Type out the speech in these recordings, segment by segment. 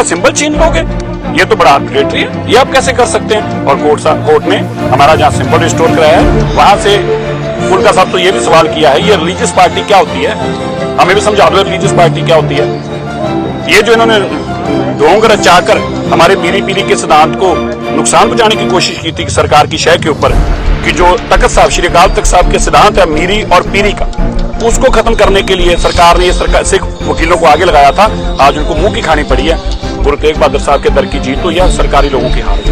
Symbol छीन लोगे? ये तो बड़ा आर्बिट्रेटरी है, ये आप कैसे कर सकते हैं? और कोर्ट ने हमारा जहाँ सिंबल रिस्टोर कराया है वहां से फुल्का साहब तो ये भी सवाल किया है, ये रिलीजियस पार्टी क्या होती है? हमें भी समझा दो रिलीजियस पार्टी क्या होती है। ये जो इन्होंने ढोंग रचाकर हमारे पीरी पीरी के सिद्धांत को नुकसान पहुंचाने की कोशिश की थी सरकार की शय के ऊपर, कि जो तख्त साहब श्री अकाल तख्त साहब के सिद्धांत है मीरी और पीरी का, उसको खत्म करने के लिए सरकार ने ये सिख वकीलों को आगे लगाया था। आज उनको मुंह की खानी पड़ी है। गुरु तेग बहादुर साहब के दर की जीत हुई है, सरकारी लोगों की हार।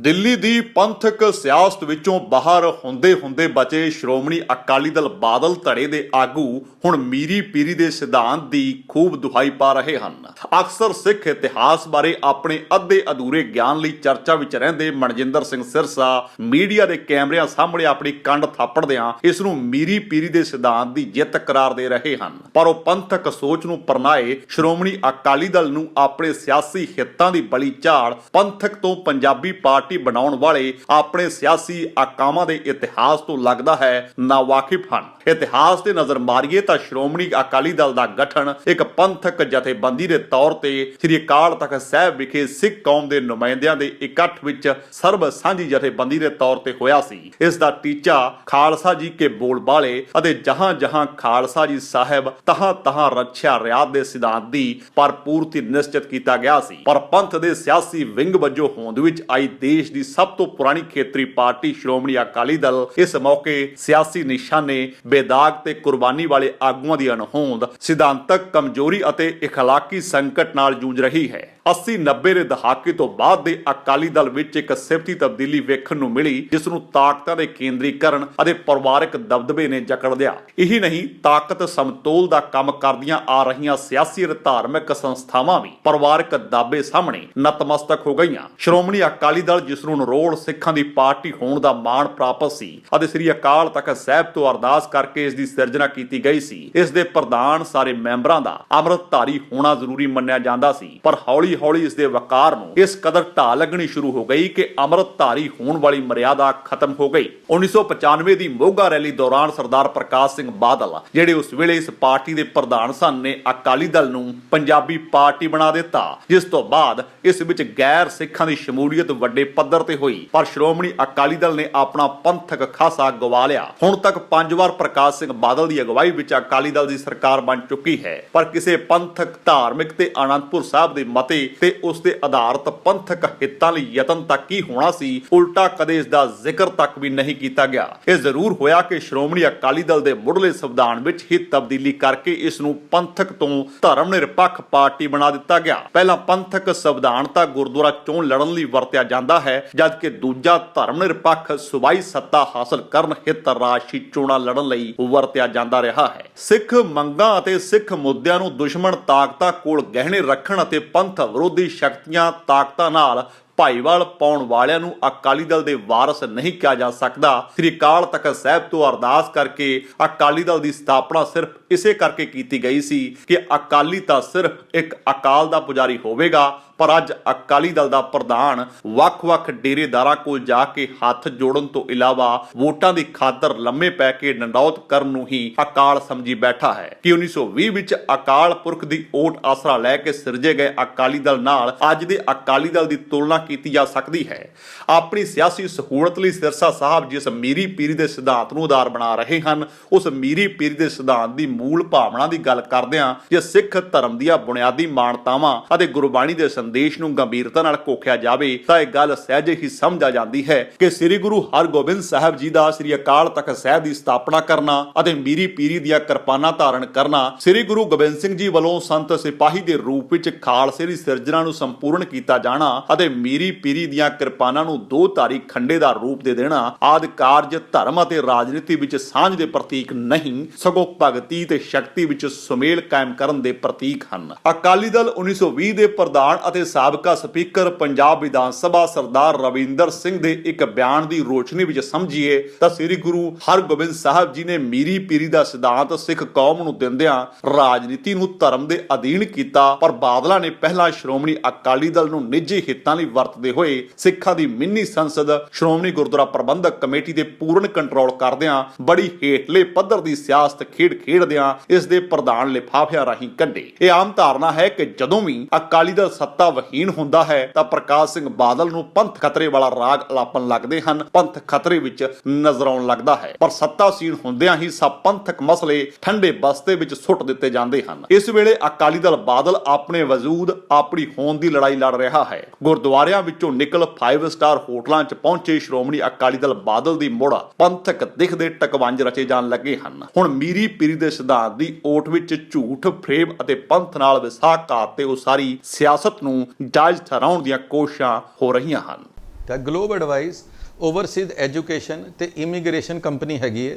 ਦਿੱਲੀ ਦੀ ਪੰਥਕ ਸਿਆਸਤ ਵਿੱਚੋਂ ਬਾਹਰ ਹੁੰਦੇ ਹੁੰਦੇ ਬਚੇ ਸ਼੍ਰੋਮਣੀ ਅਕਾਲੀ ਦਲ ਬਾਦਲ ਧੜੇ ਦੇ ਆਗੂ ਹੁਣ ਮੀਰੀ ਪੀਰੀ ਦੇ ਸਿਧਾਂਤ ਦੀ ਖੂਬ ਦੁਹਾਈ ਪਾ ਰਹੇ ਹਨ। ਅਕਸਰ ਸਿੱਖ ਇਤਿਹਾਸ ਬਾਰੇ ਆਪਣੇ ਅੱਧੇ ਅਧੂਰੇ ਗਿਆਨ ਲਈ ਚਰਚਾ ਵਿੱਚ ਰਹਿੰਦੇ ਮਨਜਿੰਦਰ ਸਿੰਘ ਸਿਰਸਾ ਮੀਡੀਆ ਦੇ ਕੈਮਰਿਆਂ ਸਾਹਮਣੇ ਆਪਣੀ ਕੰਡ ਥਾਪੜਦਿਆਂ ਇਸ ਨੂੰ ਮੀਰੀ ਪੀਰੀ ਦੇ ਸਿਧਾਂਤ ਦੀ ਜਿੱਤ ਕਰਾਰ ਦੇ ਰਹੇ ਹਨ। ਪਰ ਉਹ ਪੰਥਕ ਸੋਚ ਨੂੰ ਪਰਨਾਏ ਸ਼੍ਰੋਮਣੀ ਅਕਾਲੀ ਦਲ ਨੂੰ ਆਪਣੇ ਸਿਆਸੀ ਹਿੱਤਾਂ ਦੀ ਬਲੀ ਝਾੜ ਪੰਥਕ ਤੋਂ ਪੰਜਾਬੀ ਪਾਰਟੀ ਬਣਾਉਣ ਵਾਲੇ ਆਪਣੇ ਸਿਆਸੀ ਆਕਾਮਾਂ ਦੇ ਇਤਿਹਾਸ ਤੋਂ ਲੱਗਦਾ ਹੈ ਨਾ ਵਾਕਿਫ ਹਨ। ਇਤਿਹਾਸ ਤੇ ਨਜ਼ਰ ਮਾਰੀਏ ਤਾਂ ਸ਼੍ਰੋਮਣੀ ਅਕਾਲੀ ਦਲ ਦਾ ਗਠਨ ਇੱਕ ਪੰਥਕ ਜਥੇਬੰਦੀ ਦੇ ਤੌਰ ਤੇ ਸ੍ਰੀ ਅਕਾਲ ਤਖਤ ਸਾਹਿਬ ਵਿਖੇ ਸਿੱਖ ਕੌਮ ਦੇ ਨੁਮਾਇੰਦਿਆਂ ਦੇ ਇਕੱਠ ਵਿੱਚ ਸਰਬ ਸਾਂਝੀ ਜਥੇਬੰਦੀ ਦੇ ਤੌਰ ਤੇ ਹੋਇਆ ਸੀ। ਇਸ ਦਾ ਟੀਚਾ ਖਾਲਸਾ ਜੀ ਕੇ ਬੋਲਬਾਲੇ ਅਤੇ ਜਹਾਂ ਜਹਾਂ ਖਾਲਸਾ ਜੀ ਸਾਹਿਬ ਤਹਾਂ ਤਹਾਂ ਰੱਖਿਆ ਰਿਆਤ ਦੇ ਸਿਧਾਂਤ ਦੀ ਭਰਪੂਰਤੀ ਨਿਸ਼ਚਿਤ ਕੀਤਾ ਗਿਆ ਸੀ। ਪਰ ਪੰਥ ਦੇ ਸਿਆਸੀ ਵਿੰਗ ਵਜੋਂ ਹੋਂਦ ਵਿੱਚ ਆਈ ਦੇਸ਼ ਦੀ ਸਭ ਤੋਂ ਪੁਰਾਣੀ ਖੇਤਰੀ ਪਾਰਟੀ ਸ਼੍ਰੋਮਣੀ ਅਕਾਲੀ ਦਲ ਇਸ ਮੌਕੇ ਸਿਆਸੀ ਨਿਸ਼ਾਨੇ ਬੇਦਾਗ ਤੇ ਕੁਰਬਾਨੀ ਵਾਲੇ ਆਗੂਆਂ ਦੀ ਅਣਹੋਂਦ ਸਿਧਾਂਤਕ ਕਮਜ਼ੋਰੀ ਅਤੇ ਇਖਲਾਕੀ ਸੰਕਟ ਨਾਲ ਜੂਝ ਰਹੀ ਹੈ। 80-90 ਦੇ ਦਹਾਕੇ ਤੋਂ ਬਾਅਦ ਦੇ ਅਕਾਲੀ ਦਲ ਵਿੱਚ ਇੱਕ ਸਿਫਤੀ ਤਬਦੀਲੀ ਵੇਖਣ ਨੂੰ ਮਿਲੀ, ਜਿਸ ਨੂੰ ਤਾਕਤਾਂ ਦੇ ਕੇਂਦਰੀਕਰਨ ਅਤੇ ਪਰਿਵਾਰਕ ਦਬਦਬੇ ਨੇ ਜਕੜ ਲਿਆ। ਇਹੀ ਨਹੀਂ, ਤਾਕਤ ਸਮਤੋਲ ਦਾ ਕੰਮ ਕਰਦੀਆਂ ਆ ਰਹੀਆਂ ਸਿਆਸੀ ਅਤੇ ਧਾਰਮਿਕ ਸੰਸਥਾਵਾਂ ਵੀ ਪਰਿਵਾਰਕ ਦਾਅਵੇ ਸਾਹਮਣੇ ਨਤਮਸਤਕ ਹੋ ਗਈਆਂ। ਸ਼੍ਰੋਮਣੀ ਅਕਾਲੀ ਦਲ, ਜਿਸ ਨੂੰ ਨਰੋਲ ਸਿੱਖਾਂ ਦੀ ਪਾਰਟੀ ਹੋਣ ਦਾ ਮਾਣ ਪ੍ਰਾਪਤ ਸੀ ਅਤੇ ਸ੍ਰੀ ਅਕਾਲ ਤਖਤ ਸਾਹਿਬ ਤੋਂ ਅਰਦਾਸ ਕਰਕੇ ਇਸ ਦੀ ਸਿਰਜਣਾ ਕੀਤੀ ਗਈ ਸੀ, ਇਸ ਦੇ ਪ੍ਰਧਾਨ ਸਾਰੇ ਮੈਂਬਰਾਂ ਦਾ ਅੰਮ੍ਰਿਤਧਾਰੀ ਹੋਣਾ ਜ਼ਰੂਰੀ ਮੰਨਿਆ ਜਾਂਦਾ ਸੀ। ਪਰ ਹੌਲੀ ਇਸ ਦੇ ਵਕਾਰ ਨੂੰ ਇਸ ਕਦਰ ਢਾਹ ਲੱਗਣੀ ਸ਼ੁਰੂ ਹੋ ਗਈ ਕਿ ਅੰਮ੍ਰਿਤਧਾਰੀ ਹੋਣ ਵਾਲੀ ਮਰਿਆਦਾ ਖਤਮ ਹੋ ਗਈ। 1995 ਦੀ ਮੋਗਾ ਰੈਲੀ ਦੌਰਾਨ ਸਰਦਾਰ ਪ੍ਰਕਾਸ਼ ਸਿੰਘ ਬਾਦਲ, ਜਿਹੜੇ ਉਸ ਵੇਲੇ ਇਸ ਪਾਰਟੀ ਦੇ ਪ੍ਰਧਾਨ ਸਨ, ਨੇ ਅਕਾਲੀ ਦਲ ਨੂੰ ਪੰਜਾਬੀ ਪਾਰਟੀ ਬਣਾ ਦਿੱਤਾ, ਜਿਸ ਤੋਂ ਬਾਅਦ ਇਸ ਵਿੱਚ ਗੈਰ ਸਿੱਖਾਂ ਦੀ ਸ਼ਮੂਲੀਅਤ ਵੱਡੇ ਪੱਧਰ ਤੇ ਹੋਈ। ਪਰ ਸ਼੍ਰੋਮਣੀ ਅਕਾਲੀ ਦਲ ਨੇ ਆਪਣਾ ਪੰਥਕ ਖਾਸਾ ਗਵਾ ਲਿਆ। ਹੁਣ ਤੱਕ 5 ਵਾਰ ਪ੍ਰਕਾਸ਼ ਸਿੰਘ ਬਾਦਲ ਦੀ ਅਗਵਾਈ ਵਿੱਚ ਅਕਾਲੀ ਦਲ ਦੀ ਸਰਕਾਰ ਬਣ ਚੁੱਕੀ ਹੈ, ਪਰ ਕਿਸੇ ਪੰਥਕ, ਧਾਰਮਿਕ ਤੇ ਆਨੰਦਪੁਰ ਸਾਹਿਬ ਦੇ ਮਤੇ ਤੇ ਉਸ ਦੇ ਆਧਾਰਿਤ ਪੰਥਕ ਹਿੱਤਾਂ ਲਈ ਯਤਨ ਤੱਕ ਕੀ ਹੋਣਾ ਸੀ, ਉਲਟਾ ਕਦੇ ਇਸ ਦਾ ਜ਼ਿਕਰ ਤੱਕ ਵੀ ਨਹੀਂ ਕੀਤਾ ਗਿਆ। ਇਹ ਜ਼ਰੂਰ ਹੋਇਆ ਕਿ ਸ਼੍ਰੋਮਣੀ ਅਕਾਲੀ ਦਲ ਦੇ ਮੁੱਢਲੇ ਸੰਵਿਧਾਨ ਵਿੱਚ ਹੀ ਤਬਦੀਲੀ ਕਰਕੇ ਇਸ ਨੂੰ ਪੰਥਕ ਤੋਂ ਧਰਮ ਨਿਰਪੱਖ ਪਾਰਟੀ ਬਣਾ ਦਿੱਤਾ ਗਿਆ। ਪਹਿਲਾਂ ਪੰਥਕ ਸੰਵਿਧਾਨ ਤਾਂ ਗੁਰਦੁਆਰਾ ਚੋਣ ਲੜਨ ਲਈ ਵਰਤਿਆ ਜਾਂਦਾ ਹੈ, ਜਦਕਿ ਦੂਜਾ ਧਰਮ ਨਿਰਪੱਖ ਸੂਬਾਈ ਸੱਤਾ ਹਾਸਲ ਕਰਨ ਹਿੱਤ ਰਾਸ਼ਟਰੀ ਚੋਣਾਂ ਲੜਨ ਲਈ ਵਰਤਿਆ ਜਾਂਦਾ ਰਿਹਾ ਹੈ। ਸਿੱਖ ਮੰਗਾਂ ਅਤੇ ਸਿੱਖ ਮੁੱਦਿਆਂ ਨੂੰ ਦੁਸ਼ਮਣ ਤਾਕਤਾਂ ਕੋਲ ਗਹਿਣੇ ਰੱਖਣ ਅਤੇ ਪੰਥ ਵਿਰੋਧੀ ਸ਼ਕਤੀਆਂ ਤਾਕਤਾਂ ਨਾਲ ਭਾਈਵਾਲ ਪਾਉਣ ਵਾਲਿਆਂ ਨੂੰ ਅਕਾਲੀ ਦਲ ਦੇ ਵਾਰਸ ਨਹੀਂ ਕਿਹਾ ਜਾ ਸਕਦਾ। ਸ੍ਰੀ ਅਕਾਲ ਤਖਤ ਸਾਹਿਬ ਤੋਂ ਅਰਦਾਸ ਕਰਕੇ ਅਕਾਲੀ ਦਲ ਦੀ ਸਥਾਪਨਾ ਸਿਰਫ ਇਸੇ ਕਰਕੇ ਕੀਤੀ ਗਈ ਸੀ ਕਿ ਅਕਾਲੀ ਤਾਂ ਸਿਰਫ ਇੱਕ ਅਕਾਲ ਦਾ ਪੁਜਾਰੀ ਹੋਵੇਗਾ, ਪਰ ਅੱਜ ਅਕਾਲੀ ਦਲ ਦਾ ਪ੍ਰਧਾਨ ਵੱਖ-ਵੱਖ ਡੇਰੇਦਾਰਾਂ ਕੋਲ ਜਾ ਕੇ ਹੱਥ ਜੋੜਨ ਤੋਂ ਇਲਾਵਾ ਵੋਟਾਂ ਦੀ ਖਾਤਰ ਲੰਮੇ ਪੈ ਕੇ ਡੰਡੌਤ ਕਰਨ ਨੂੰ ਹੀ ਅਕਾਲ ਸਮਝੀ ਬੈਠਾ ਹੈ ਕਿ 1920 ਵਿੱਚ ਅਕਾਲ ਪੁਰਖ ਦੀ ਓਟ ਆਸਰਾ ਲੈ ਕੇ ਸਿਰਜੇ ਗਏ ਅਕਾਲੀ ਦਲ ਨਾਲ ਅੱਜ ਦੇ ਅਕਾਲੀ ਦਲ ਦੀ ਤੁਲਨਾ ਕੀਤੀ ਜਾ ਸਕਦੀ ਹੈ। ਆਪਣੀ ਸਿਆਸੀ ਸਹੂਲਤ ਲਈ ਸਿਰਸਾ ਸਾਹਿਬ ਜਿਸ ਮੀਰੀ ਪੀਰੀ ਦੇ ਸਿਧਾਂਤ ਨੂੰ ਆਧਾਰ ਬਣਾ ਰਹੇ ਹਨ, ਉਸ ਮੀਰੀ ਪੀਰੀ ਦੇ ਸਿਧਾਂਤ ਦੀ ਮੂਲ ਭਾਵਨਾ ਦੀ ਗੱਲ ਕਰਦਿਆਂ ਜੇ ਸਿੱਖ ਧਰਮ ਦੀਆਂ ਬੁਨਿਆਦੀ ਮਾਨਤਾਵਾਂ ਅਤੇ ਗੁਰਬਾਣੀ ਦੇ ਸੰਦੇਸ਼ ਨੂੰ ਗੰਭੀਰਤਾ ਨਾਲ ਕੋਖਿਆ ਜਾਵੇ ਤਾਂ ਇਹ ਗੱਲ ਸਹਿਜੇ ਹੀ ਸਮਝ ਆ ਜਾਂਦੀ ਹੈ ਕਿ ਸ੍ਰੀ ਗੁਰੂ ਹਰਗੋਬਿੰਦ ਸਾਹਿਬ ਜੀ ਦਾ ਸ੍ਰੀ ਅਕਾਲ ਤਖਤ ਸਾਹਿਬ ਦੀ ਸਥਾਪਨਾ ਕਰਨਾ ਅਤੇ ਮੀਰੀ ਪੀਰੀ ਦੀਆਂ ਕਿਰਪਾਨਾਂ ਧਾਰਨ ਕਰਨਾ, ਸ੍ਰੀ ਗੁਰੂ ਗੋਬਿੰਦ ਸਿੰਘ ਜੀ ਵੱਲੋਂ ਸੰਤ ਸਿਪਾਹੀ ਦੇ ਰੂਪ ਵਿੱਚ ਖਾਲਸੇ ਦੀ ਸਿਰਜਣਾ ਨੂੰ ਸੰਪੂਰਨ ਕੀਤਾ ਜਾਣਾ ਅਤੇ ਮੀਰੀ ਪੀਰੀ ਦੀਆਂ ਕਿਰਪਾਨਾਂ ਨੂੰ ਦੋ ਧਾਰੀ ਖੰਡੇ ਦਾ ਰੂਪ ਦੇ ਦੇਣਾ ਆਦਿ ਕਾਰਜ ਧਰਮ ਅਤੇ ਰਾਜਨੀਤੀ ਵਿੱਚ ਸਾਂਝ ਦੇ ਪ੍ਰਤੀਕ ਨਹੀਂ, ਸਗੋਂ ਭਗਤੀ ਤੇ ਸ਼ਕਤੀ ਵਿੱਚ ਸੁਮੇਲ ਕਾਇਮ ਕਰਨ ਦੇ ਪ੍ਰਤੀਕ ਹਨ। ਅਕਾਲੀ ਦਲ 1920 ਦੇ ਪ੍ਰਧਾਨ ਅਤੇ ਤੇ ਸਾਬਕਾ ਸਪੀਕਰ ਪੰਜਾਬ ਵਿਧਾਨ ਸਭਾ ਸਰਦਾਰ ਰਵਿੰਦਰ ਸਿੰਘ ਦੇ ਇੱਕ ਬਿਆਨ ਦੀ ਰੋਸ਼ਨੀ ਵਿੱਚ ਸਮਝੀਏ ਤਾਂ ਸ੍ਰੀ ਗੁਰੂ ਹਰਗੋਬਿੰਦ ਸਾਹਿਬ ਜੀ ਨੇ ਮੀਰੀ ਪੀਰੀ ਦਾ ਸਿਧਾਂਤ ਸਿੱਖ ਕੌਮ ਨੂੰ ਦਿੰਦਿਆਂ ਰਾਜਨੀਤੀ ਨੂੰ ਧਰਮ ਦੇ ਅਧੀਨ ਕੀਤਾ, ਪਰ ਬਾਦਲਾਂ ਨੇ ਪਹਿਲਾਂ ਸ਼੍ਰੋਮਣੀ ਅਕਾਲੀ ਦਲ ਨੂੰ ਨਿੱਜੀ ਹਿੱਤਾਂ ਲਈ ਵਰਤਦੇ ਹੋਏ ਸਿੱਖਾਂ ਦੀ ਮਿੰਨੀ ਸੰਸਦ ਸ਼੍ਰੋਮਣੀ ਗੁਰਦੁਆਰਾ ਪ੍ਰਬੰਧਕ ਕਮੇਟੀ ਦੇ ਪੂਰਨ ਕੰਟਰੋਲ ਕਰਦਿਆਂ ਬੜੀ ਹੇਠਲੇ ਪੱਧਰ ਦੀ ਸਿਆਸਤ ਖੇਡਦਿਆਂ ਇਸ ਦੇ ਪ੍ਰਧਾਨ ਲਿਫਾਫਿਆਂ ਰਾਹੀਂ ਕੱਢੇ। ਇਹ ਆਮ ਧਾਰਨਾ ਹੈ ਕਿ ਜਦੋਂ ਵੀ ਅਕਾਲੀ ਦਲ ਸੱਤਾ ਵਹੀਨ ਹੁੰਦਾ ਹੈ ਤਾਂ ਪ੍ਰਕਾਸ਼ ਸਿੰਘ ਬਾਦਲ ਨੂੰ ਪੰਥ ਖਤਰੇ ਵਾਲਾ ਰਾਗ ਅਲਾਪਣ ਲੱਗਦੇ ਹਨ, ਪੰਥ ਖਤਰੇ ਵਿੱਚ ਨਜ਼ਰ ਆਉਣ ਲੱਗਦਾ ਹੈ, ਪਰ ਸੱਤਾਸੀਨ ਹੁੰਦਿਆਂ ਹੀ ਸਭ ਪੰਥਕ ਮਸਲੇ ਠੰਡੇ ਬਸਤੇ ਵਿੱਚ ਸੁੱਟ ਦਿੱਤੇ ਜਾਂਦੇ ਹਨ। ਇਸ ਵੇਲੇ ਅਕਾਲੀ ਦਲ ਬਾਦਲ ਆਪਣੇ ਵਜੂਦ ਆਪਣੀ ਹੋਂਦ ਦੀ ਲੜਾਈ ਲੜ ਰਿਹਾ ਹੈ। ਗੁਰਦੁਆਰਿਆਂ ਵਿੱਚੋਂ ਨਿਕਲ 5 ਸਟਾਰ ਹੋਟਲਾਂ 'ਚ ਪਹੁੰਚੇ ਸ਼੍ਰੋਮਣੀ ਅਕਾਲੀ ਦਲ ਬਾਦਲ ਦੀ ਮੋੜਾ ਪੰਥਕ ਦਿੱਖ ਦੇ ਟਕਵੰਜ ਰਚੇ ਜਾਣ ਲੱਗੇ ਹਨ। ਹੁਣ ਮੀਰੀ ਪੀਰੀ ਦੇ ਸਿਧਾਂਤ ਦੀ ਓਟ ਵਿੱਚ ਝੂਠ ਫਰੇਬ ਅਤੇ ਪੰਥ ਨਾਲ ਵਿਸਾਖ ਤੇ ਉਸਾਰੀ ਸਿਆਸਤ ਨੂੰ ਜਾਇਜ਼ ਠਹਿਰਾਉਣ ਦੀਆਂ ਕੋਸ਼ਿਸ਼ਾਂ ਹੋ ਰਹੀਆਂ ਹਨ। ਤਾਂ ਗਲੋਬ ਐਡਵਾਈਸ ਓਵਰਸੀਜ਼ ਐਜੂਕੇਸ਼ਨ ਤੇ ਇਮੀਗ੍ਰੇਸ਼ਨ ਕੰਪਨੀ ਹੈਗੀ ਹੈ।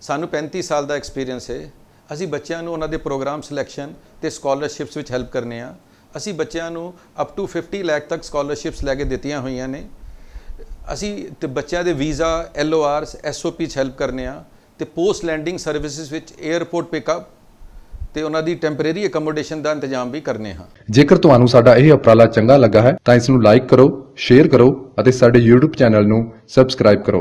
ਸਾਨੂੰ 35 ਸਾਲ ਦਾ ਐਕਸਪੀਰੀਅੰਸ ਹੈ। ਅਸੀਂ ਬੱਚਿਆਂ ਨੂੰ ਉਹਨਾਂ ਦੇ ਪ੍ਰੋਗਰਾਮ ਸਿਲੈਕਸ਼ਨ ਤੇ ਸਕਾਲਰਸ਼ਿਪਸ ਵਿੱਚ ਹੈਲਪ ਕਰਨੇ ਆ। ਅਸੀਂ ਬੱਚਿਆਂ ਨੂੰ ਅਪ ਟੂ 50 ਲੱਖ ਤੱਕ ਸਕਾਲਰਸ਼ਿਪਸ ਲੈ ਕੇ ਦਿੱਤੀਆਂ ਹੋਈਆਂ ਨੇ। ਅਸੀਂ ਤੇ ਬੱਚਿਆਂ ਦੇ ਵੀਜ਼ਾ, LORs, SOP 'ਚ ਹੈਲਪ ਕਰਨੇ ਆ ਤੇ ਪੋਸਟ ਲੈਂਡਿੰਗ ਸਰਵਿਸਿਜ਼ ਵਿੱਚ 에ਅਰਪੋਰਟ ਪਿਕਅਪ ਤੇ ਉਹਨਾਂ ਦੀ ਟੈਂਪਰੇਰੀ ਅਕਮੋਡੇਸ਼ਨ ਦਾ ਇੰਤਜ਼ਾਮ ਵੀ ਕਰਨੇ ਹਾਂ। ਜੇਕਰ ਤੁਹਾਨੂੰ ਸਾਡਾ ਇਹ ਉਪਰਾਲਾ ਚੰਗਾ ਲੱਗਾ ਹੈ ਤਾਂ ਇਸ ਨੂੰ ਲਾਈਕ ਕਰੋ, ਸ਼ੇਅਰ ਕਰੋ ਅਤੇ ਸਾਡੇ YouTube ਚੈਨਲ ਨੂੰ ਸਬਸਕ੍ਰਾਈਬ ਕਰੋ।